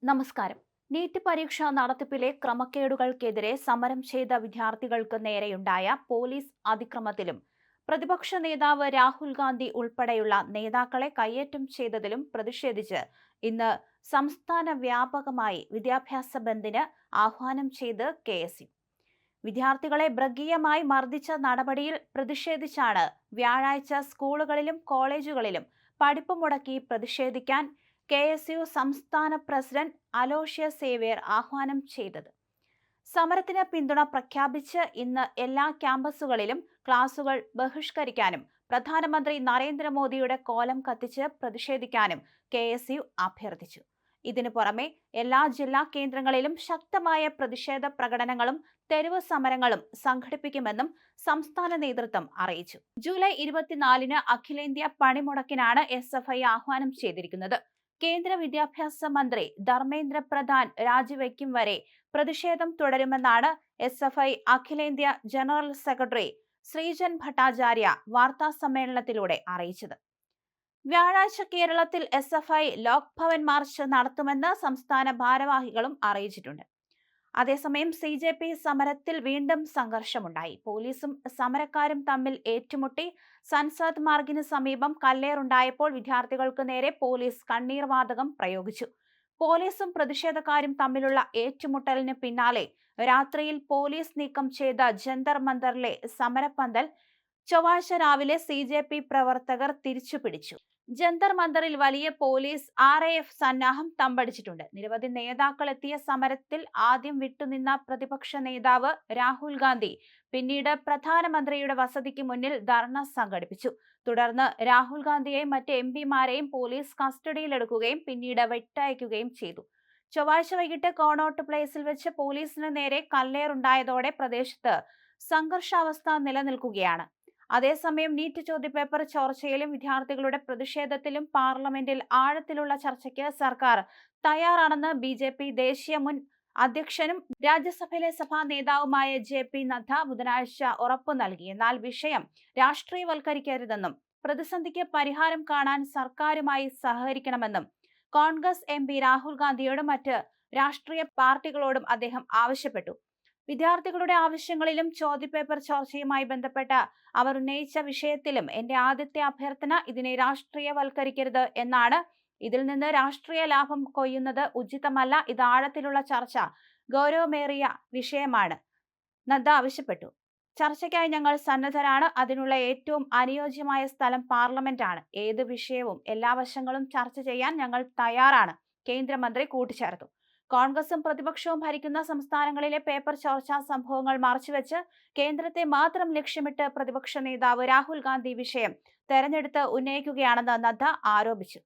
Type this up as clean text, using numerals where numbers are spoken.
നമസ്കാരം. നീറ്റ് പരീക്ഷാ നടത്തിപ്പിലെ ക്രമക്കേടുകൾക്കെതിരെ സമരം ചെയ്ത വിദ്യാർത്ഥികൾക്ക് നേരെയുണ്ടായ പോലീസ് അതിക്രമത്തിലും പ്രതിപക്ഷ നേതാവ് രാഹുൽ ഗാന്ധി ഉൾപ്പെടെയുള്ള നേതാക്കളെ കയ്യേറ്റം ചെയ്തതിലും പ്രതിഷേധിച്ച് ഇന്ന് സംസ്ഥാന വ്യാപകമായി വിദ്യാഭ്യാസ ബന്ദിന് ആഹ്വാനം ചെയ്ത് കെ.എസ്.യു. വിദ്യാർത്ഥികളെ മൃഗീയമായി മർദ്ദിച്ച നടപടിയിൽ പ്രതിഷേധിച്ചാണ് വ്യാഴാഴ്ച സ്കൂളുകളിലും കോളേജുകളിലും പഠിപ്പ് മുടക്കി പ്രതിഷേധിക്കാൻ കെ.എസ്.യു. സംസ്ഥാന പ്രസിഡന്റ് അലോഷ്യസ് സേവ്യർ ആഹ്വാനം ചെയ്തത്. സമരത്തിന് പിന്തുണ പ്രഖ്യാപിച്ച് ഇന്ന് എല്ലാ ക്യാമ്പസുകളിലും ക്ലാസുകൾ ബഹിഷ്കരിക്കാനും പ്രധാനമന്ത്രി നരേന്ദ്രമോദിയുടെ കോലം കത്തിച്ച് പ്രതിഷേധിക്കാനും കെ.എസ്.യു. അഭ്യർത്ഥിച്ചു. ഇതിനു പുറമെ എല്ലാ ജില്ലാ കേന്ദ്രങ്ങളിലും ശക്തമായ പ്രതിഷേധ പ്രകടനങ്ങളും തെരുവ് സമരങ്ങളും സംഘടിപ്പിക്കുമെന്നും സംസ്ഥാന നേതൃത്വം അറിയിച്ചു. ജൂലൈ 24-ന് അഖിലേന്ത്യാ പണിമുടക്കിനാണ് എസ്.എഫ്.ഐ. ആഹ്വാനം ചെയ്തിരിക്കുന്നത്. കേന്ദ്ര വിദ്യാഭ്യാസ മന്ത്രി ധർമ്മേന്ദ്ര പ്രധാൻ രാജിവെക്കും വരെ പ്രതിഷേധം തുടരുമെന്നാണ് എസ്.എഫ്.ഐ. അഖിലേന്ത്യാ ജനറൽ സെക്രട്ടറി ശ്രീജൻ ഭട്ടാചാര്യ വാർത്താസമ്മേളനത്തിലൂടെ അറിയിച്ചത്. വ്യാഴാഴ്ച കേരളത്തിൽ എസ്.എഫ്.ഐ. ലോക് ഭവൻ മാർച്ച് നടത്തുമെന്ന് സംസ്ഥാന ഭാരവാഹികളും അറിയിച്ചിട്ടുണ്ട്. അതേസമയം സി.ജെ.പി. സമരത്തിൽ വീണ്ടും സംഘർഷമുണ്ടായി. പോലീസും സമരക്കാരും തമ്മിൽ ഏറ്റുമുട്ടി. സൻസദ് മാർഗിന് സമീപം കല്ലേറുണ്ടായപ്പോൾ വിദ്യാർത്ഥികൾക്ക് നേരെ പോലീസ് കണ്ണീർ വാതകം പ്രയോഗിച്ചു. പോലീസും പ്രതിഷേധക്കാരും തമ്മിലുള്ള ഏറ്റുമുട്ടലിന് പിന്നാലെ രാത്രിയിൽ പോലീസ് നീക്കം ചെയ്ത ജന്തർ മന്ദറിലെ സമരപ്പന്തൽ ചൊവ്വാഴ്ച രാവിലെ സി.ജെ.പി. പ്രവർത്തകർ തിരിച്ചുപിടിച്ചു. ജന്തർ മന്ദറിൽ വലിയ പോലീസ് RAF സന്നാഹം തമ്പടിച്ചിട്ടുണ്ട്. നിരവധി നേതാക്കൾ എത്തിയ സമരത്തിൽ ആദ്യം വിട്ടുനിന്ന പ്രതിപക്ഷ നേതാവ് രാഹുൽ ഗാന്ധി പിന്നീട് പ്രധാനമന്ത്രിയുടെ വസതിക്ക് മുന്നിൽ ധർണ സംഘടിപ്പിച്ചു. തുടർന്ന് രാഹുൽ ഗാന്ധിയെയും മറ്റ് MP-മാരെയും പോലീസ് കസ്റ്റഡിയിലെടുക്കുകയും പിന്നീട് വിട്ടയക്കുകയും ചെയ്തു. ചൊവ്വാഴ്ച വൈകിട്ട് കോണോട്ട് പ്ലേസിൽ വെച്ച് പോലീസിന് നേരെ കല്ലേറുണ്ടായതോടെ പ്രദേശത്ത് സംഘർഷാവസ്ഥ നിലനിൽക്കുകയാണ്. അതേസമയം നീറ്റ് ചോദ്യപേപ്പർ ചോർച്ചയിലും വിദ്യാർത്ഥികളുടെ പ്രതിഷേധത്തിലും പാർലമെന്റിൽ ആഴത്തിലുള്ള ചർച്ചയ്ക്ക് സർക്കാർ തയ്യാറാണെന്ന് ബി.ജെ.പി. ദേശീയ മുൻ അധ്യക്ഷനും രാജ്യസഭയിലെ സഭാ നേതാവുമായ JP നദ്ദ ബുധനാഴ്ച ഉറപ്പു നൽകി. എന്നാൽ വിഷയം രാഷ്ട്രീയവൽക്കരിക്കരുതെന്നും പ്രതിസന്ധിക്ക് പരിഹാരം കാണാൻ സർക്കാരുമായി സഹകരിക്കണമെന്നും കോൺഗ്രസ് MP രാഹുൽ ഗാന്ധിയോടും മറ്റ് രാഷ്ട്രീയ പാർട്ടികളോടും അദ്ദേഹം ആവശ്യപ്പെട്ടു. വിദ്യാർത്ഥികളുടെ ആവശ്യങ്ങളിലും ചോദ്യപേപ്പർ ചോർച്ചയുമായി ബന്ധപ്പെട്ട അവർ ഉന്നയിച്ച വിഷയത്തിലും എന്റെ ആദ്യത്തെ അഭ്യർത്ഥന ഇതിനെ രാഷ്ട്രീയവൽക്കരിക്കരുത് എന്നാണ്. ഇതിൽ നിന്ന് രാഷ്ട്രീയ ലാഭം കൊയ്യുന്നത് ഉചിതമല്ല. ഇത് ആഴത്തിലുള്ള ചർച്ച, ഗൗരവമേറിയ വിഷയമാണ്, നദ്ദ ആവശ്യപ്പെട്ടു. ചർച്ചയ്ക്കായി ഞങ്ങൾ സന്നദ്ധരാണ്. അതിനുള്ള ഏറ്റവും അനുയോജ്യമായ സ്ഥലം പാർലമെന്റാണ്. ഏത് വിഷയവും എല്ലാ വശങ്ങളും ചർച്ച ചെയ്യാൻ ഞങ്ങൾ തയ്യാറാണ്, കേന്ദ്രമന്ത്രി കൂട്ടിച്ചേർത്തു. കോൺഗ്രസും പ്രതിപക്ഷവും ഭരിക്കുന്ന സംസ്ഥാനങ്ങളിലെ പേപ്പർ ചോർച്ചാ സംഭവങ്ങൾ മറച്ചുവെച്ച് കേന്ദ്രത്തെ മാത്രം ലക്ഷ്യമിട്ട് പ്രതിപക്ഷ നേതാവ് രാഹുൽ ഗാന്ധി വിഷയം തെരഞ്ഞെടുത്ത് ഉന്നയിക്കുകയാണെന്ന് നദ്ദ ആരോപിച്ചു.